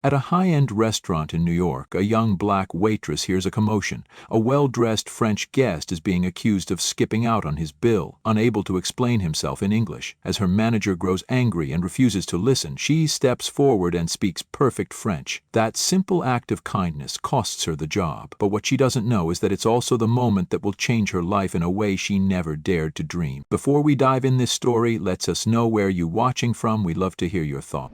At a high-end restaurant in New York, a young black waitress hears a commotion. A well-dressed French guest is being accused of skipping out on his bill, unable to explain himself in English. As her manager grows angry and refuses to listen, she steps forward and speaks perfect French. That simple act of kindness costs her the job, but what she doesn't know is that it's also the moment that will change her life in a way she never dared to dream. Before we dive in this story, let us know where you're watching from. We'd love to hear your thoughts.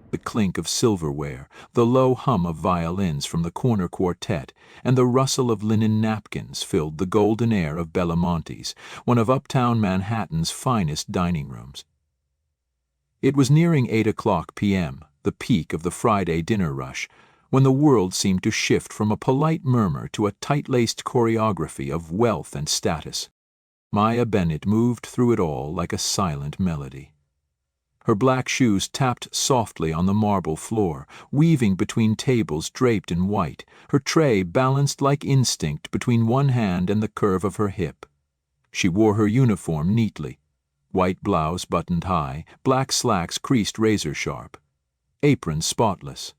The clink of silverware, the low hum of violins from the corner quartet, and the rustle of linen napkins filled the golden air of Belamonte's, one of uptown Manhattan's finest dining rooms. It was nearing 8 p.m., the peak of the Friday dinner rush, when the world seemed to shift from a polite murmur to a tight-laced choreography of wealth and status. Maya Bennett moved through it all like a silent melody. Her black shoes tapped softly on the marble floor, weaving between tables draped in white, her tray balanced like instinct between one hand and the curve of her hip. She wore her uniform neatly. White blouse buttoned high, black slacks creased razor-sharp, apron spotless.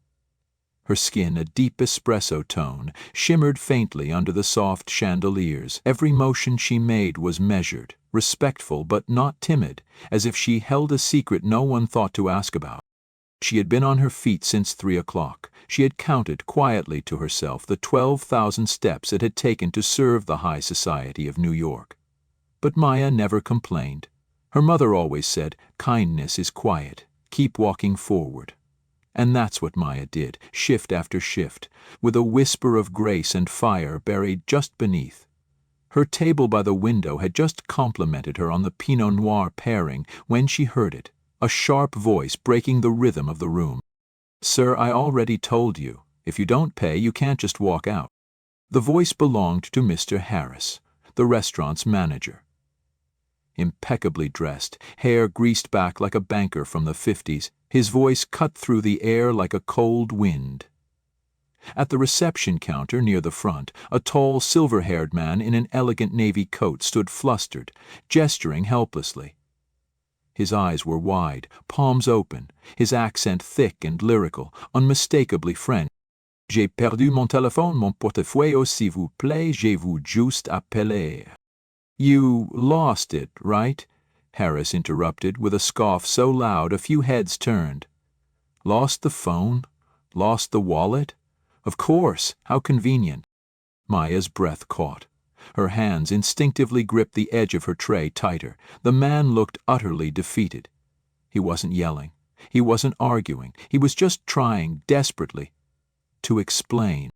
Her skin, a deep espresso tone, shimmered faintly under the soft chandeliers. Every motion she made was measured, respectful but not timid, as if she held a secret no one thought to ask about. She had been on her feet since 3 o'clock. She had counted quietly to herself the 12,000 steps it had taken to serve the high society of New York. But Maya never complained. Her mother always said, "Kindness is quiet. Keep walking forward." And that's what Maya did, shift after shift, with a whisper of grace and fire buried just beneath. Her table by the window had just complimented her on the Pinot Noir pairing when she heard it, a sharp voice breaking the rhythm of the room. "Sir, I already told you. If you don't pay, you can't just walk out." The voice belonged to Mr. Harris, the restaurant's manager. Impeccably dressed, hair greased back like a banker from the 50s, his voice cut through the air like a cold wind. At the reception counter near the front, a tall, silver-haired man in an elegant navy coat stood flustered, gesturing helplessly. His eyes were wide, palms open, his accent thick and lyrical, unmistakably French. "J'ai perdu mon téléphone, mon portefeuille, s'il vous plaît, je vous juste appelé." "You lost it, right?" Harris interrupted, with a scoff so loud a few heads turned. "Lost the phone? Lost the wallet? Of course, how convenient." Maya's breath caught. Her hands instinctively gripped the edge of her tray tighter. The man looked utterly defeated. He wasn't yelling. He wasn't arguing. He was just trying, desperately, to explain.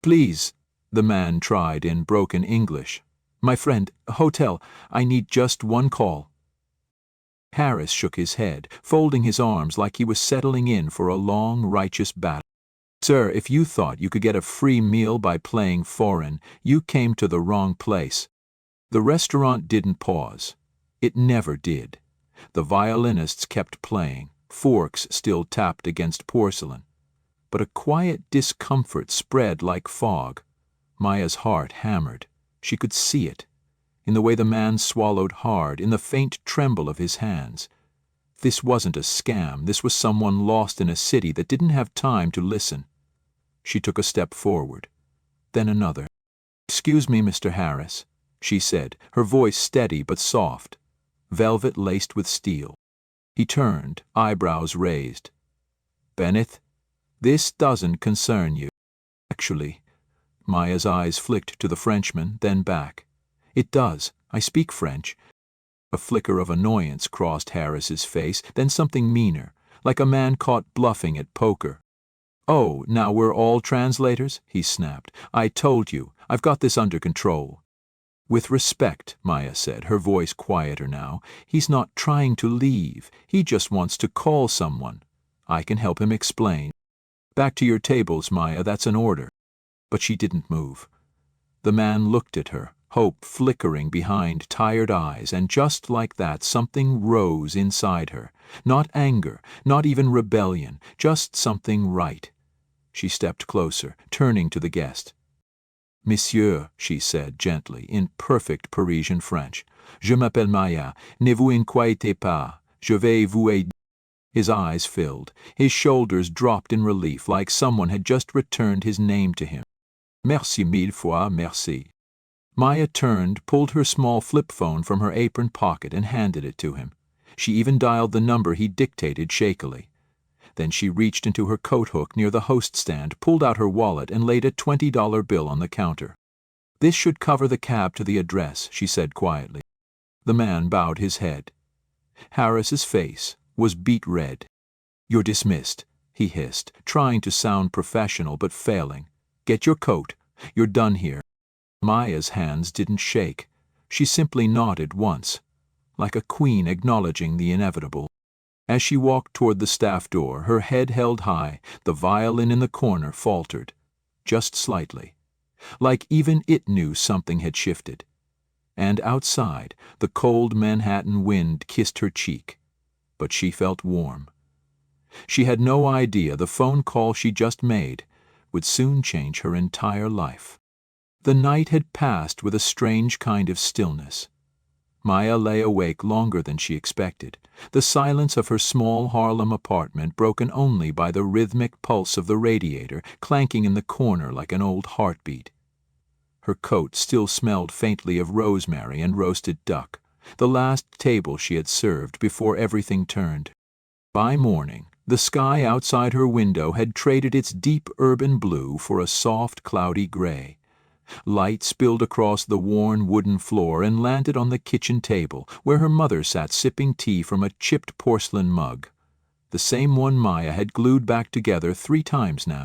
"Please," the man tried in broken English. "My friend, hotel, I need just one call." Harris shook his head, folding his arms like he was settling in for a long, righteous battle. "Sir, if you thought you could get a free meal by playing foreign, you came to the wrong place." The restaurant didn't pause. It never did. The violinists kept playing, forks still tapped against porcelain. But a quiet discomfort spread like fog. Maya's heart hammered. She could see it, in the way the man swallowed hard, in the faint tremble of his hands. This wasn't a scam. This was someone lost in a city that didn't have time to listen. She took a step forward, then another. "Excuse me, Mr. Harris," she said, her voice steady but soft, velvet laced with steel. He turned, eyebrows raised. "Bennett, this doesn't concern you." "Actually," Maya's eyes flicked to the Frenchman, then back. "It does. I speak French." A flicker of annoyance crossed Harris's face, then something meaner, like a man caught bluffing at poker. "Oh, now we're all translators?" he snapped. "I told you, I've got this under control." "With respect," Maya said, her voice quieter now, "he's not trying to leave. He just wants to call someone. I can help him explain." "Back to your tables, Maya, that's an order." But she didn't move. The man looked at her, hope flickering behind tired eyes, and just like that something rose inside her. Not anger, not even rebellion, just something right. She stepped closer, turning to the guest. "Monsieur," she said gently, in perfect Parisian French, "Je m'appelle Maya. Ne vous inquiétez pas. Je vais vous aider." His eyes filled, his shoulders dropped in relief like someone had just returned his name to him. Merci mille fois, merci. Maya turned, pulled her small flip phone from her apron pocket and handed it to him. She even dialed the number he dictated shakily. Then she reached into her coat hook near the host stand, pulled out her wallet, and laid a $20 bill on the counter. "This should cover the cab to the address," she said quietly. The man bowed his head. Harris's face was beet red. "You're dismissed," he hissed, trying to sound professional but failing. "Get your coat. You're done here." Maya's hands didn't shake. She simply nodded once, like a queen acknowledging the inevitable. As she walked toward the staff door, her head held high, the violin in the corner faltered, just slightly, like even it knew something had shifted. And outside, the cold Manhattan wind kissed her cheek, but she felt warm. She had no idea the phone call she just made would soon change her entire life. The night had passed with a strange kind of stillness. Maya lay awake longer than she expected, the silence of her small Harlem apartment broken only by the rhythmic pulse of the radiator clanking in the corner like an old heartbeat. Her coat still smelled faintly of rosemary and roasted duck, the last table she had served before everything turned. By morning, the sky outside her window had traded its deep urban blue for a soft, cloudy gray. Light spilled across the worn wooden floor and landed on the kitchen table, where her mother sat sipping tea from a chipped porcelain mug, the same one Maya had glued back together 3 times now.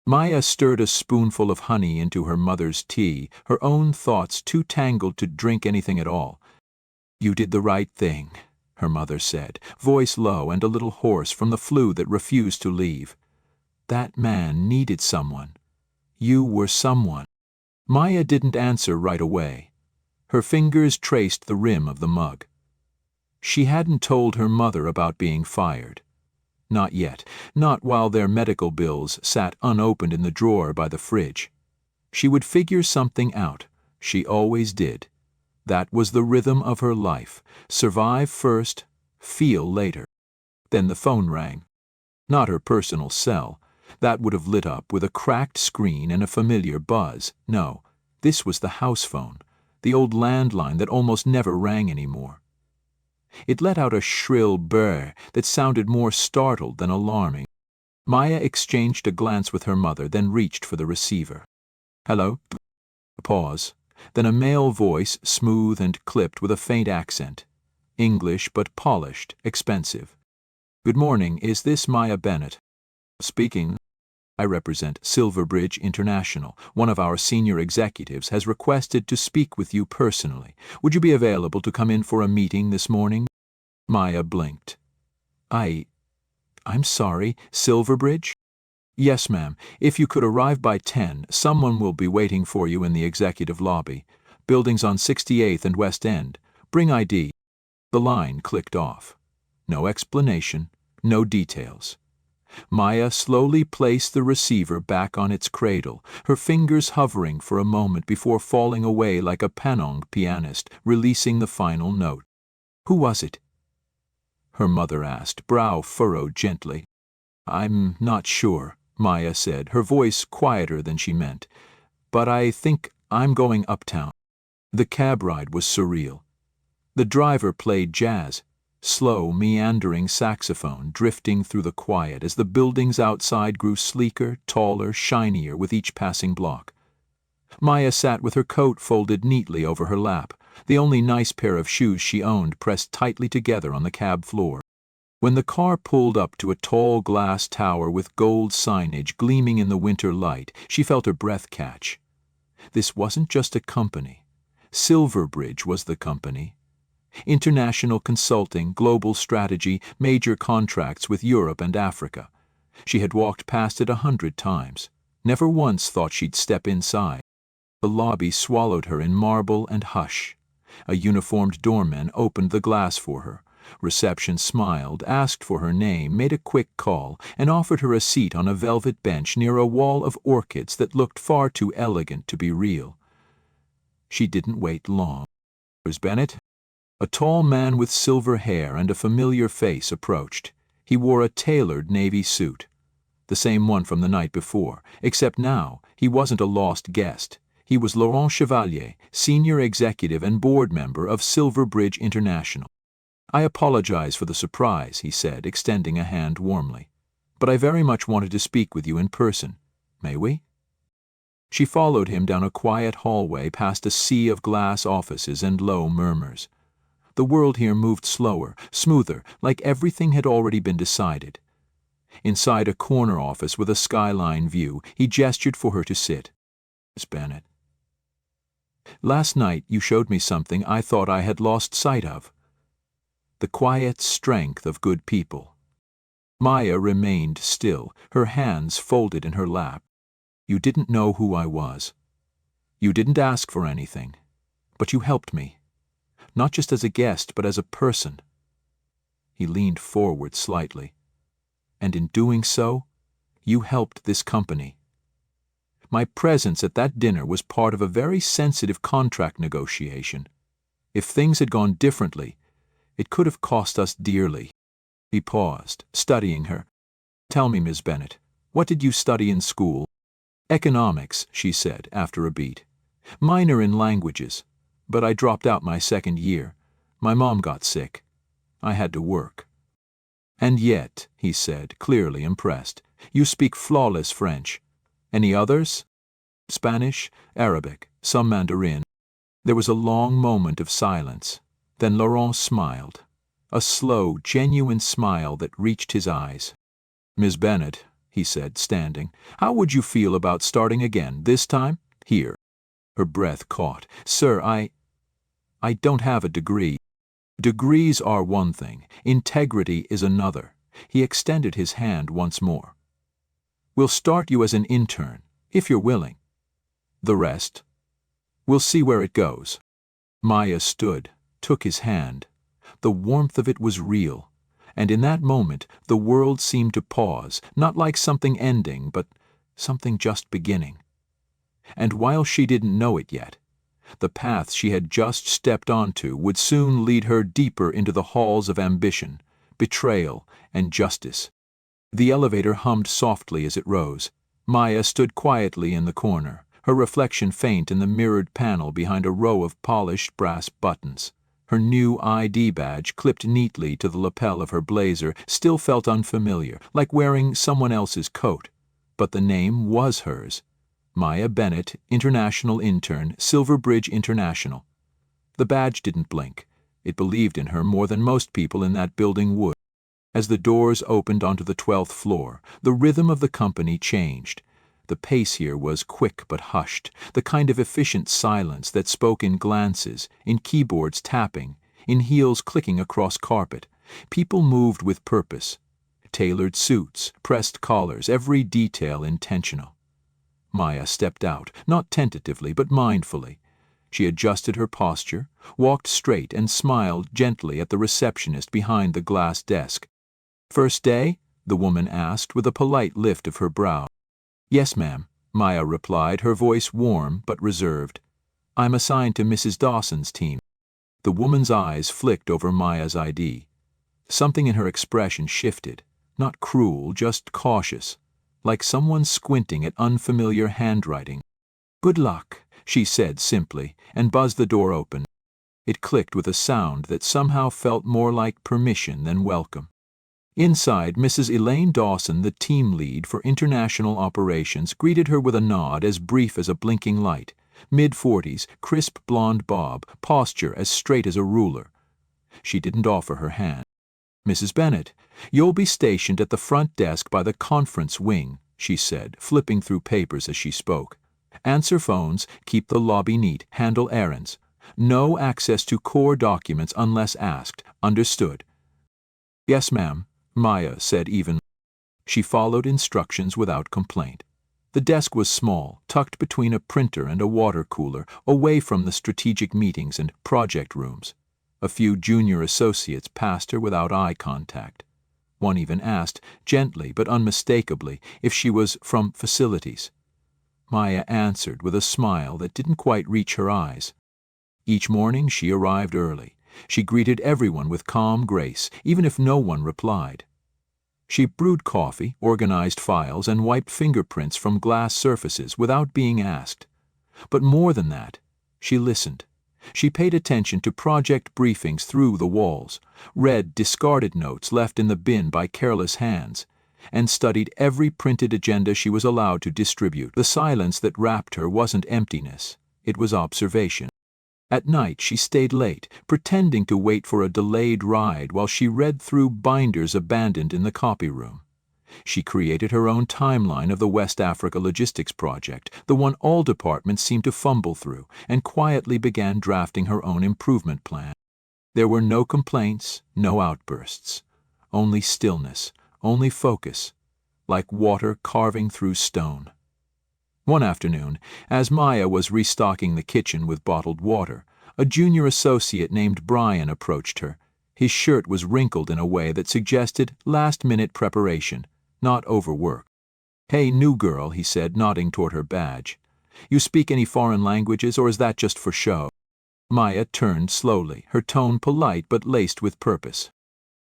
Maya stirred a spoonful of honey into her mother's tea, her own thoughts too tangled to drink anything at all. "You did the right thing," her mother said, voice low and a little hoarse from the flu that refused to leave. "That man needed someone. You were someone." Maya didn't answer right away. Her fingers traced the rim of the mug. She hadn't told her mother about being fired. Not yet, not while their medical bills sat unopened in the drawer by the fridge. She would figure something out. She always did. That was the rhythm of her life. Survive first, feel later. Then the phone rang. Not her personal cell. That would have lit up with a cracked screen and a familiar buzz. No, this was the house phone, the old landline that almost never rang anymore. It let out a shrill burr that sounded more startled than alarming. Maya exchanged a glance with her mother, then reached for the receiver. "Hello?" A pause, then a male voice, smooth and clipped with a faint accent. English but polished, expensive. "Good morning, is this Maya Bennett?" "Speaking. I represent Silverbridge International. One of our senior executives has requested to speak with you personally. Would you be available to come in for a meeting this morning?" Maya blinked. I'm sorry, Silverbridge?" "Yes, ma'am. If you could arrive by 10, someone will be waiting for you in the executive lobby. Buildings on 68th and West End. Bring ID." The line clicked off. No explanation, no details. Maya slowly placed the receiver back on its cradle, her fingers hovering for a moment before falling away like a Panong pianist, releasing the final note. "Who was it?" her mother asked, brow furrowed gently. "I'm not sure," Maya said, her voice quieter than she meant. "But I think I'm going uptown." The cab ride was surreal. The driver played jazz, slow, meandering saxophone drifting through the quiet as the buildings outside grew sleeker, taller, shinier with each passing block. Maya sat with her coat folded neatly over her lap, the only nice pair of shoes she owned pressed tightly together on the cab floor. When the car pulled up to a tall glass tower with gold signage gleaming in the winter light, she felt her breath catch. This wasn't just a company. Silverbridge was the company. International consulting, global strategy, major contracts with Europe and Africa. She had walked past it 100 times. Never once thought she'd step inside. The lobby swallowed her in marble and hush. A uniformed doorman opened the glass for her. Reception smiled, asked for her name, made a quick call, and offered her a seat on a velvet bench near a wall of orchids that looked far too elegant to be real. She didn't wait long. "Where's Bennett?" A tall man with silver hair and a familiar face approached. He wore a tailored navy suit, the same one from the night before, except now he wasn't a lost guest. He was Laurent Chevalier, senior executive and board member of Silverbridge International. "I apologize for the surprise," he said, extending a hand warmly. "But I very much wanted to speak with you in person. May we?" She followed him down a quiet hallway past a sea of glass offices and low murmurs. The world here moved slower, smoother, like everything had already been decided. Inside a corner office with a skyline view, he gestured for her to sit. "Miss Bennet, last night you showed me something I thought I had lost sight of. The quiet strength of good people." Maya remained still, her hands folded in her lap. "You didn't know who I was. You didn't ask for anything. But you helped me. Not just as a guest, but as a person." He leaned forward slightly. "And in doing so, you helped this company. My presence at that dinner was part of a very sensitive contract negotiation. If things had gone differently, it could have cost us dearly." He paused, studying her. "Tell me, Miss Bennet, what did you study in school?" "Economics," she said, after a beat. "Minor in languages, but I dropped out my second year. My mom got sick. I had to work." "And yet," he said, clearly impressed, "you speak flawless French. Any others?" "Spanish, Arabic, some Mandarin." There was a long moment of silence. Then Laurent smiled, a slow, genuine smile that reached his eyes. "Miss Bennet," he said, standing, "how would you feel about starting again, this time, here?" Her breath caught. "Sir, I don't have a degree." "Degrees are one thing, integrity is another." He extended his hand once more. "We'll start you as an intern, if you're willing. The rest, we'll see where it goes." Maya stood, took his hand. The warmth of it was real, and in that moment the world seemed to pause, not like something ending, but something just beginning. And while she didn't know it yet, the path she had just stepped onto would soon lead her deeper into the halls of ambition, betrayal, and justice. The elevator hummed softly as it rose. Maya stood quietly in the corner, her reflection faint in the mirrored panel behind a row of polished brass buttons. Her new ID badge, clipped neatly to the lapel of her blazer, still felt unfamiliar, like wearing someone else's coat. But the name was hers. Maya Bennet, International Intern, Silverbridge International. The badge didn't blink. It believed in her more than most people in that building would. As the doors opened onto the 12th floor, the rhythm of the company changed. The pace here was quick but hushed, the kind of efficient silence that spoke in glances, in keyboards tapping, in heels clicking across carpet. People moved with purpose. Tailored suits, pressed collars, every detail intentional. Maya stepped out, not tentatively but mindfully. She adjusted her posture, walked straight, and smiled gently at the receptionist behind the glass desk. "First day?" the woman asked with a polite lift of her brow. "Yes, ma'am," Maya replied, her voice warm but reserved. "I'm assigned to Mrs. Dawson's team." The woman's eyes flicked over Maya's ID. Something in her expression shifted, not cruel, just cautious, like someone squinting at unfamiliar handwriting. "Good luck," she said simply, and buzzed the door open. It clicked with a sound that somehow felt more like permission than welcome. Inside, Mrs. Elaine Dawson, the team lead for international operations, greeted her with a nod as brief as a blinking light. Mid-40s, crisp blonde bob, posture as straight as a ruler. She didn't offer her hand. "Mrs. Bennet, you'll be stationed at the front desk by the conference wing," she said, flipping through papers as she spoke. "Answer phones, keep the lobby neat, handle errands. No access to core documents unless asked. Understood?" "Yes, ma'am," Maya said evenly. She followed instructions without complaint. The desk was small, tucked between a printer and a water cooler, away from the strategic meetings and project rooms. A few junior associates passed her without eye contact. One even asked, gently but unmistakably, if she was from facilities. Maya answered with a smile that didn't quite reach her eyes. Each morning she arrived early. She greeted everyone with calm grace, even if no one replied. She brewed coffee, organized files, and wiped fingerprints from glass surfaces without being asked. But more than that, she listened. She paid attention to project briefings through the walls, read discarded notes left in the bin by careless hands, and studied every printed agenda she was allowed to distribute. The silence that wrapped her wasn't emptiness, it was observation. At night she stayed late, pretending to wait for a delayed ride while she read through binders abandoned in the copy room. She created her own timeline of the West Africa logistics project, the one all departments seemed to fumble through, and quietly began drafting her own improvement plan. There were no complaints, no outbursts. Only stillness, only focus, like water carving through stone. One afternoon, as Maya was restocking the kitchen with bottled water, a junior associate named Brian approached her. His shirt was wrinkled in a way that suggested last-minute preparation, not overwork. "Hey, new girl," he said, nodding toward her badge. "You speak any foreign languages, or is that just for show?" Maya turned slowly, her tone polite but laced with purpose.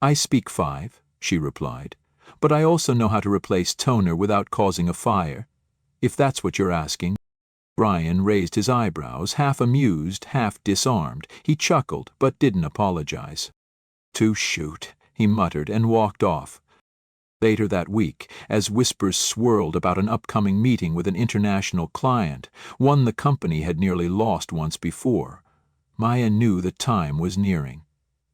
"I speak 5, she replied, "but I also know how to replace toner without causing a fire, if that's what you're asking." Brian raised his eyebrows, half amused, half disarmed. He chuckled, but didn't apologize. "To shoot," he muttered and walked off. Later that week, as whispers swirled about an upcoming meeting with an international client, one the company had nearly lost once before, Maya knew the time was nearing.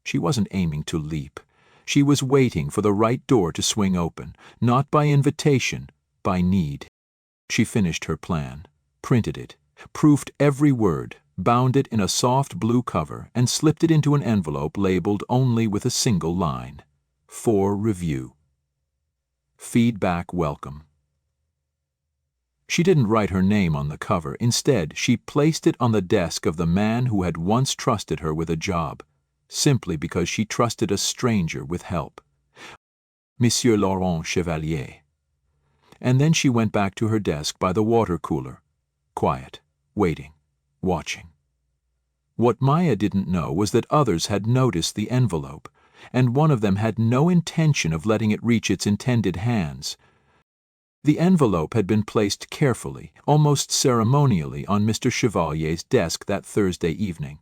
She wasn't aiming to leap. She was waiting for the right door to swing open, not by invitation, by need. She finished her plan, printed it, proofed every word, bound it in a soft blue cover, and slipped it into an envelope labeled only with a single line: "For review. Feedback welcome." She didn't write her name on the cover. Instead, she placed it on the desk of the man who had once trusted her with a job, simply because she trusted a stranger with help. Monsieur Laurent Chevalier. And then she went back to her desk by the water cooler, quiet, waiting, watching. What Maya didn't know was that others had noticed the envelope, and one of them had no intention of letting it reach its intended hands. The envelope had been placed carefully, almost ceremonially, on Mr. Chevalier's desk that Thursday evening.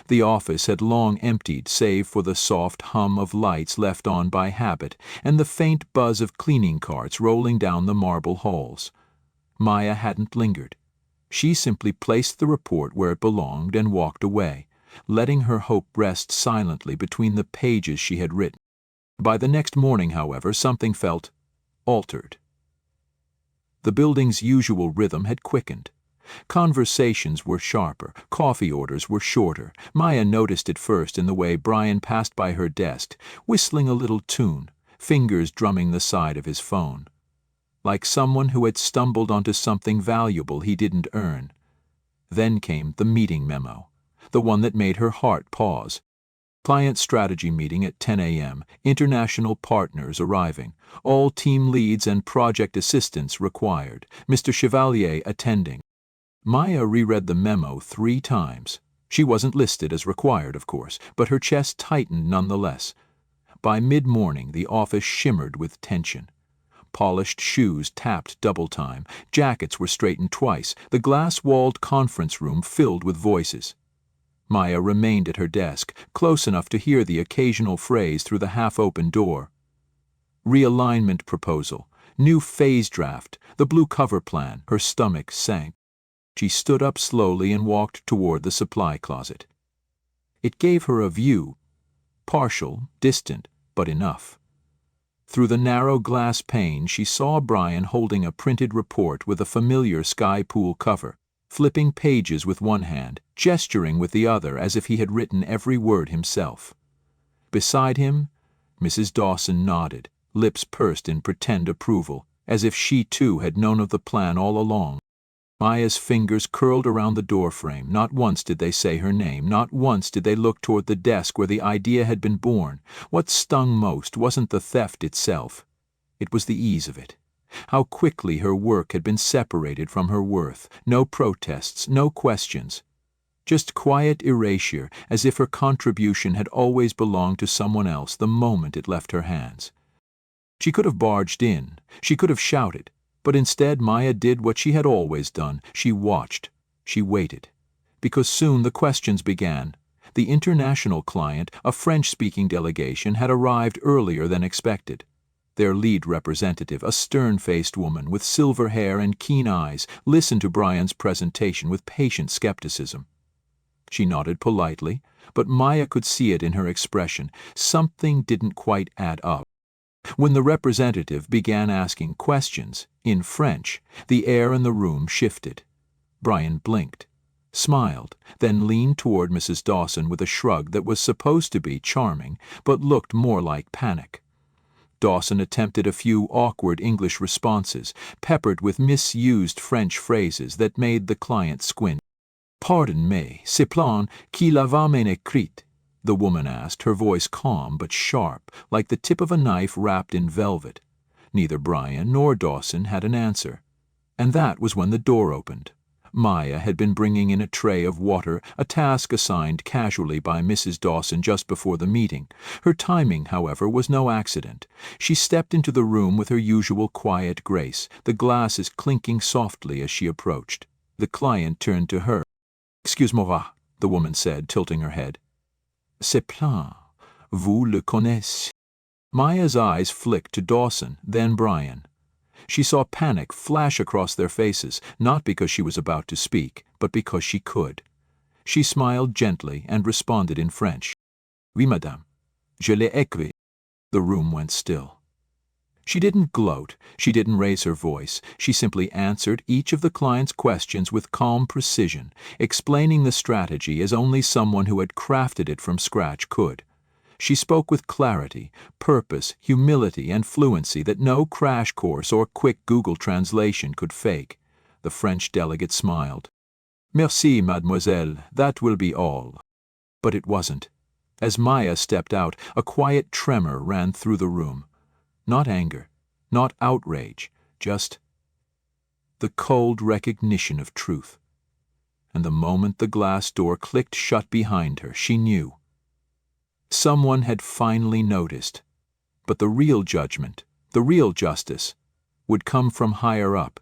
The office had long emptied save for the soft hum of lights left on by habit and the faint buzz of cleaning carts rolling down the marble halls. Maya hadn't lingered. She simply placed the report where it belonged and walked away, letting her hope rest silently between the pages she had written. By the next morning, however, something felt altered. The building's usual rhythm had quickened. Conversations were sharper, coffee orders were shorter. Maya noticed it first in the way Brian passed by her desk, whistling a little tune, fingers drumming the side of his phone. Like someone who had stumbled onto something valuable he didn't earn. Then came the meeting memo, the one that made her heart pause. Client strategy meeting at 10 a.m., international partners arriving, all team leads and project assistants required, Mr. Chevalier attending. Maya reread the memo 3 times. She wasn't listed as required, of course, but her chest tightened nonetheless. By mid-morning, the office shimmered with tension. Polished shoes tapped double time, jackets were straightened twice, the glass-walled conference room filled with voices. Maya remained at her desk, close enough to hear the occasional phrase through the half-open door. Realignment proposal, new phase draft, the blue cover plan. Her stomach sank. She stood up slowly and walked toward the supply closet. It gave her a view, partial, distant, but enough. Through the narrow glass pane she saw Brian holding a printed report with a familiar sky pool cover, flipping pages with one hand, gesturing with the other as if he had written every word himself. Beside him, Mrs. Dawson nodded, lips pursed in pretend approval, as if she too had known of the plan all along. Maya's fingers curled around the doorframe. Not once did they say her name. Not once did they look toward the desk where the idea had been born. What stung most wasn't the theft itself. It was the ease of it. How quickly her work had been separated from her worth. No protests, no questions. Just quiet erasure, as if her contribution had always belonged to someone else the moment it left her hands. She could have barged in, she could have shouted, but instead Maya did what she had always done. She watched, she waited. Because soon the questions began. The international client, a French-speaking delegation, had arrived earlier than expected. Their lead representative, a stern-faced woman with silver hair and keen eyes, listened to Brian's presentation with patient skepticism. She nodded politely, but Maya could see it in her expression. Something didn't quite add up. When the representative began asking questions, in French, the air in the room shifted. Brian blinked, smiled, then leaned toward Mrs. Dawson with a shrug that was supposed to be charming, but looked more like panic. Dawson attempted a few awkward English responses, peppered with misused French phrases that made the client squint. "Pardon me, ce plan qui l'avait écrit?" the woman asked, her voice calm but sharp, like the tip of a knife wrapped in velvet. Neither Brian nor Dawson had an answer. And that was when the door opened. Maya had been bringing in a tray of water, a task assigned casually by Mrs. Dawson just before the meeting. Her timing, however, was no accident. She stepped into the room with her usual quiet grace, the glasses clinking softly as she approached. The client turned to her. "Excuse-moi," the woman said, tilting her head. "Ce plan, vous le connaissez?" Maya's eyes flicked to Dawson, then Brian. She saw panic flash across their faces, not because she was about to speak, but because she could. She smiled gently and responded in French. "Oui, madame. Je l'ai écrit." The room went still. She didn't gloat, she didn't raise her voice, she simply answered each of the client's questions with calm precision, explaining the strategy as only someone who had crafted it from scratch could. She spoke with clarity, purpose, humility, and fluency that no crash course or quick Google translation could fake. The French delegate smiled. "Merci, mademoiselle, that will be all." But it wasn't. As Maya stepped out, a quiet tremor ran through the room. Not anger, not outrage, just the cold recognition of truth. And the moment the glass door clicked shut behind her, she knew. Someone had finally noticed. But the real judgment, the real justice, would come from higher up.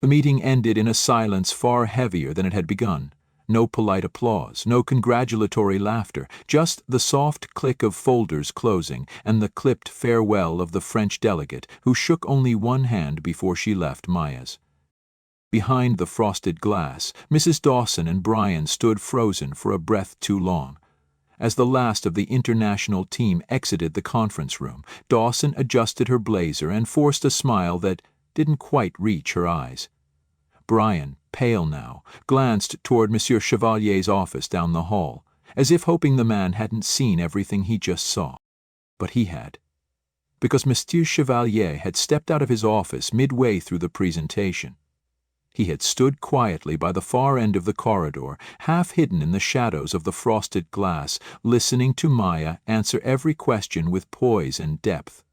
The meeting ended in a silence far heavier than it had begun. No polite applause, no congratulatory laughter, just the soft click of folders closing and the clipped farewell of the French delegate, who shook only one hand before she left Maya's. Behind the frosted glass, Mrs. Dawson and Brian stood frozen for a breath too long. As the last of the international team exited the conference room, Dawson adjusted her blazer and forced a smile that didn't quite reach her eyes. Brian, pale now, glanced toward Monsieur Chevalier's office down the hall, as if hoping the man hadn't seen everything he just saw. But he had. Because Monsieur Chevalier had stepped out of his office midway through the presentation. He had stood quietly by the far end of the corridor, half hidden in the shadows of the frosted glass, listening to Maya answer every question with poise and depth.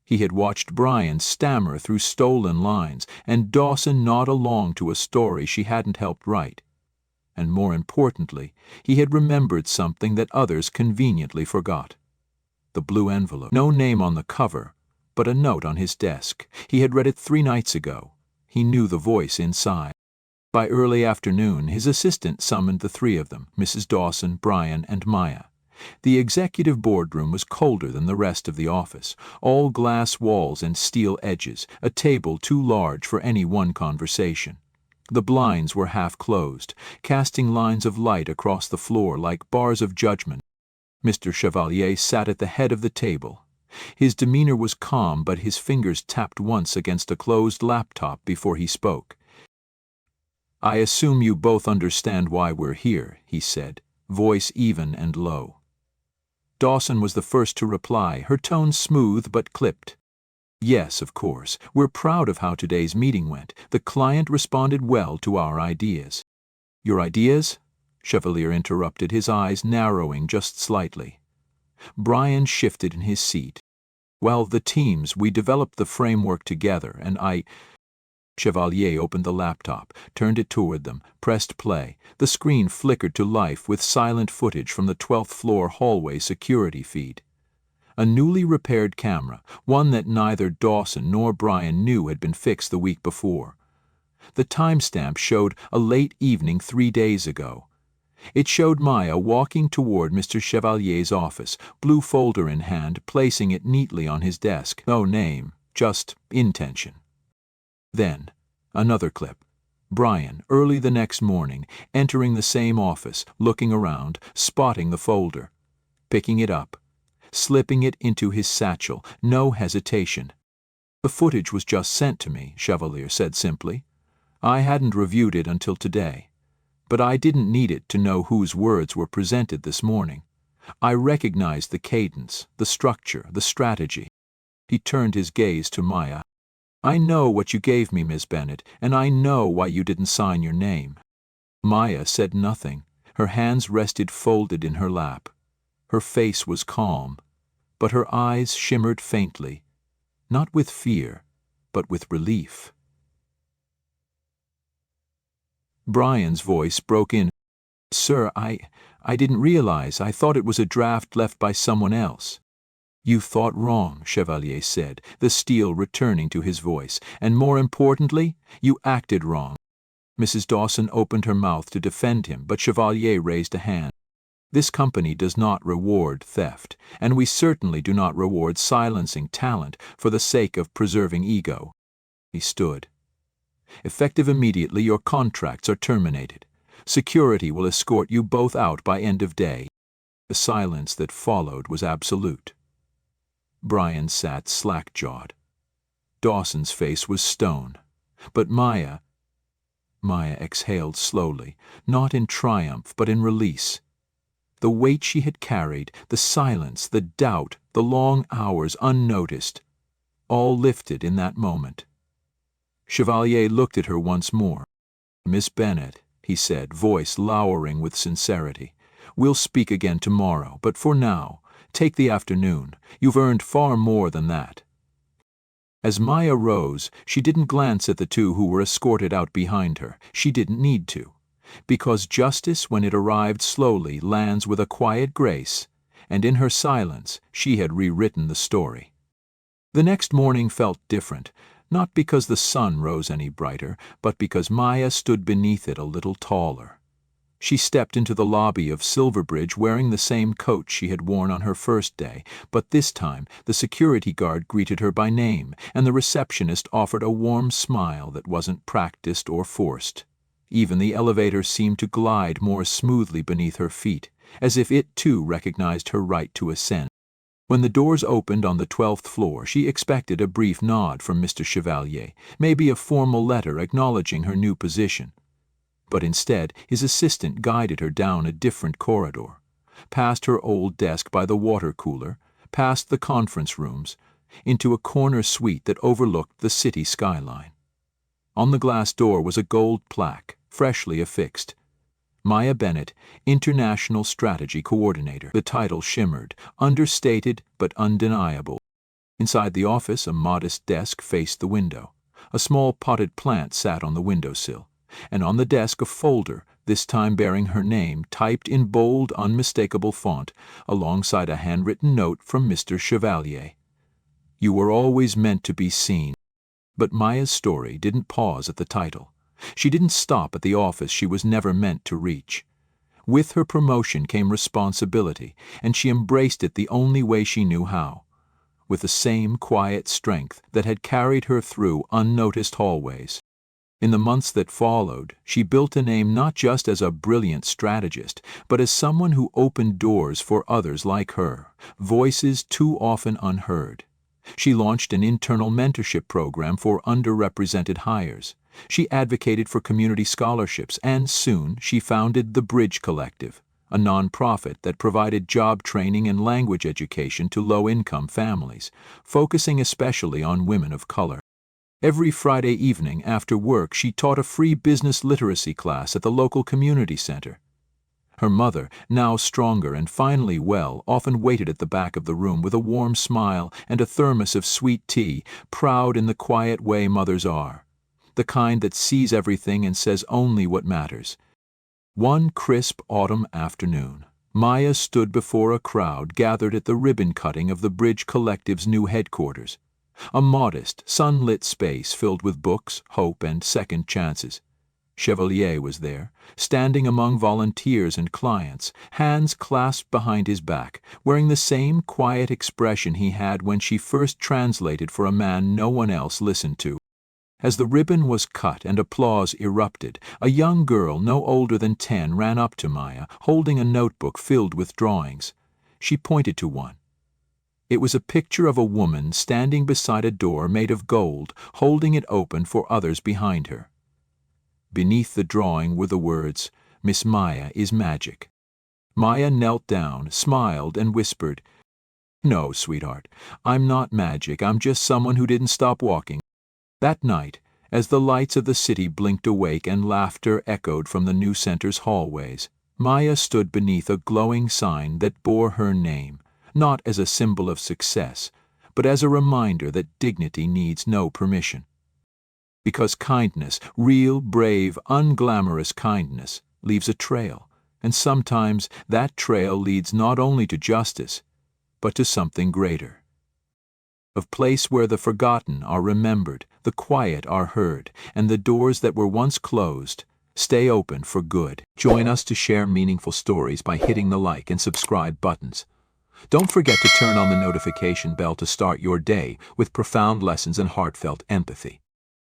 He had watched Brian stammer through stolen lines, and Dawson nod along to a story she hadn't helped write. And more importantly, he had remembered something that others conveniently forgot. The blue envelope. No name on the cover, but a note on his desk. He had read it 3 nights ago. He knew the voice inside. By early afternoon, his assistant summoned the 3 of them, Mrs. Dawson, Brian, and Maya. The executive boardroom was colder than the rest of the office, all glass walls and steel edges, a table too large for any one conversation. The blinds were half closed, casting lines of light across the floor like bars of judgment. Mr. Chevalier sat at the head of the table. His demeanor was calm, but his fingers tapped once against a closed laptop before he spoke. "I assume you both understand why we're here," he said, voice even and low. Dawson was the first to reply, her tone smooth but clipped. "Yes, of course. We're proud of how today's meeting went. The client responded well to our ideas." "Your ideas?" Chevalier interrupted, his eyes narrowing just slightly. Brian shifted in his seat. "Well, the teams, we developed the framework together, and Chevalier opened the laptop, turned it toward them, pressed play. The screen flickered to life with silent footage from the 12th floor hallway security feed. A newly repaired camera, one that neither Dawson nor Brian knew had been fixed the week before. The timestamp showed a late evening 3 days ago. It showed Maya walking toward Mr. Chevalier's office, blue folder in hand, placing it neatly on his desk. No name, just intention. Then, another clip. Brian, early the next morning, entering the same office, looking around, spotting the folder, picking it up, slipping it into his satchel, no hesitation. The footage was just sent to me, Chevalier said simply. I hadn't reviewed it until today, but I didn't need it to know whose words were presented this morning. I recognized the cadence, the structure, the strategy. He turned his gaze to Maya. I know what you gave me, Miss Bennet, and I know why you didn't sign your name. Maya said nothing. Her hands rested folded in her lap. Her face was calm, but her eyes shimmered faintly, not with fear, but with relief. Brian's voice broke in. Sir, I didn't realize. I thought it was a draft left by someone else. You thought wrong, Chevalier said, the steel returning to his voice, and more importantly, you acted wrong. Mrs. Dawson opened her mouth to defend him, but Chevalier raised a hand. This company does not reward theft, and we certainly do not reward silencing talent for the sake of preserving ego. He stood. Effective immediately, your contracts are terminated. Security will escort you both out by end of day. The silence that followed was absolute. Brian sat slack-jawed. Dawson's face was stone, but Maya exhaled slowly, not in triumph but in release. The weight she had carried, the silence, the doubt, the long hours unnoticed, all lifted in that moment. Chevalier looked at her once more. Miss Bennet, he said, voice lowering with sincerity, we'll speak again tomorrow, but for now, take the afternoon. You've earned far more than that. As Maya rose, she didn't glance at the two who were escorted out behind her. She didn't need to, because justice, when it arrived slowly, lands with a quiet grace, and in her silence she had rewritten the story. The next morning felt different, not because the sun rose any brighter, but because Maya stood beneath it a little taller. She stepped into the lobby of Silverbridge wearing the same coat she had worn on her first day, but this time the security guard greeted her by name, and the receptionist offered a warm smile that wasn't practiced or forced. Even the elevator seemed to glide more smoothly beneath her feet, as if it too recognized her right to ascend. When the doors opened on the 12th floor, she expected a brief nod from Mr. Chevalier, maybe a formal letter acknowledging her new position. But instead, his assistant guided her down a different corridor, past her old desk by the water cooler, past the conference rooms, into a corner suite that overlooked the city skyline. On the glass door was a gold plaque, freshly affixed. Maya Bennet, International Strategy Coordinator. The title shimmered, understated but undeniable. Inside the office, a modest desk faced the window. A small potted plant sat on the windowsill, and on the desk a folder, this time bearing her name, typed in bold, unmistakable font, alongside a handwritten note from Mr. Chevalier. You were always meant to be seen. But Maya's story didn't pause at the title. She didn't stop at the office she was never meant to reach. With her promotion came responsibility, and she embraced it the only way she knew how, with the same quiet strength that had carried her through unnoticed hallways. In the months that followed, she built a name not just as a brilliant strategist, but as someone who opened doors for others like her, voices too often unheard. She launched an internal mentorship program for underrepresented hires. She advocated for community scholarships, and soon she founded the Bridge Collective, a nonprofit that provided job training and language education to low-income families, focusing especially on women of color. Every Friday evening after work, she taught a free business literacy class at the local community center. Her mother, now stronger and finally well, often waited at the back of the room with a warm smile and a thermos of sweet tea, proud in the quiet way mothers are, the kind that sees everything and says only what matters. One crisp autumn afternoon, Maya stood before a crowd gathered at the ribbon cutting of the Bridge Collective's new headquarters. A modest, sunlit space filled with books, hope, and second chances. Chevalier was there, standing among volunteers and clients, hands clasped behind his back, wearing the same quiet expression he had when she first translated for a man no one else listened to. As the ribbon was cut and applause erupted, a young girl no older than 10 ran up to Maya, holding a notebook filled with drawings. She pointed to one. It was a picture of a woman standing beside a door made of gold, holding it open for others behind her. Beneath the drawing were the words, "Miss Maya is magic." Maya knelt down, smiled, and whispered, "No, sweetheart, I'm not magic. I'm just someone who didn't stop walking." That night, as the lights of the city blinked awake and laughter echoed from the new center's hallways, Maya stood beneath a glowing sign that bore her name, not as a symbol of success, but as a reminder that dignity needs no permission. Because kindness, real, brave, unglamorous kindness, leaves a trail, and sometimes that trail leads not only to justice, but to something greater. A place where the forgotten are remembered, the quiet are heard, and the doors that were once closed stay open for good. Join us to share meaningful stories by hitting the like and subscribe buttons. Don't forget to turn on the notification bell to start your day with profound lessons and heartfelt empathy.